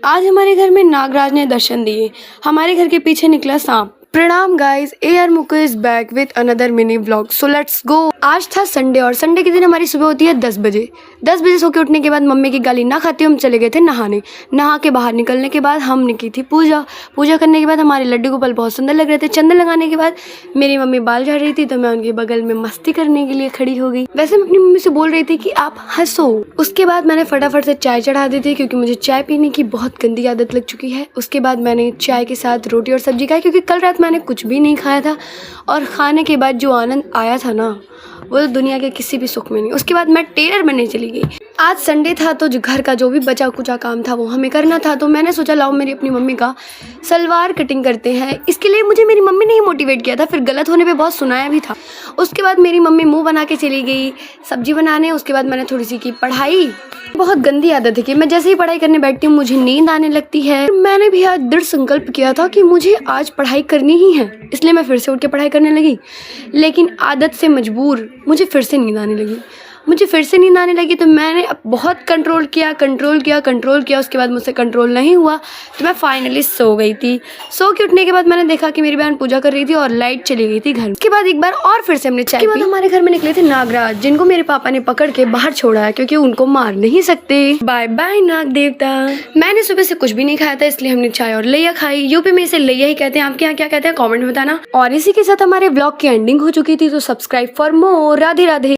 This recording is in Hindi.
आज हमारे घर में नागराज ने दर्शन दिए। हमारे घर के पीछे निकला सांप। प्रणाम गाइस, AR मुकु is back with another mini vlog, so let's go. आज था संडे और संडे के दिन हमारी सुबह होती है 10 बजे। 10 बजे सो के उठने के बाद मम्मी की गाली ना खाते हम चले गए थे नहाने। नहा के बाहर निकलने के बाद हमने की थी पूजा करने के बाद हमारे लड्डू गोपाल बहुत सुंदर लग रहे थे। चंदन लगाने के बाद मेरी मम्मी बाल झाड़ रही थी तो मैं उनके बगल में मस्ती करने के लिए खड़ी हो गई। वैसे मैं अपनी मम्मी से बोल रही थी कि आप हंसो। उसके बाद मैंने फटाफट से चाय चढ़ा दी थी क्योंकि मुझे चाय पीने की बहुत गंदी आदत लग चुकी है। उसके बाद मैंने चाय के साथ रोटी और सब्जी खाई क्योंकि कल रात मैंने कुछ भी नहीं खाया था और खाने के बाद जो आनंद आया था ना वो तो दुनिया के किसी भी सुख में नहीं। उसके बाद मैं टेलर बनने चली गई। आज संडे था तो जो घर का जो भी बचा कुचा काम था वो हमें करना था, तो मैंने सोचा लाओ मेरी अपनी मम्मी का सलवार कटिंग करते हैं। इसके लिए मुझे मेरी मम्मी ने ही मोटिवेट किया था, फिर गलत होने पे बहुत सुनाया भी था। उसके बाद मेरी मम्मी मुंह बना के चली गई सब्जी बनाने। उसके बाद मैंने थोड़ी सी की पढ़ाई। बहुत गंदी आदत है कि मैं जैसे ही पढ़ाई करने बैठती हूँ मुझे नींद आने लगती है। मैंने भी आज दृढ़ संकल्प किया था कि मुझे आज पढ़ाई करनी ही है, इसलिए मैं फिर से उठ के पढ़ाई करने लगी। लेकिन आदत से मजबूर मुझे फिर से नींद आने लगी। तो मैंने अब बहुत कंट्रोल किया। उसके बाद मुझसे कंट्रोल नहीं हुआ तो मैं फाइनली सो गई थी। सो के उठने के बाद मैंने देखा कि मेरी बहन पूजा कर रही थी और लाइट चली गई थी घर। उसके बाद एक बार और फिर से हमने चाय पी। उसके बाद हमारे घर में निकले थे नागराज, जिनको मेरे पापा ने पकड़ के बाहर छोड़ा है क्योंकि उनको मार नहीं सकते। बाय बाय नाग देवता। मैंने सुबह से कुछ भी नहीं खाया था इसलिए हमने चाय और लैया खाई। यूपी में इसे लैया ही कहते हैं, आपके यहाँ क्या कहते हैं कॉमेंट में बताना। और इसी के साथ हमारे ब्लॉग की एंडिंग हो चुकी थी, तो subscribe for more. Radhe Radhe.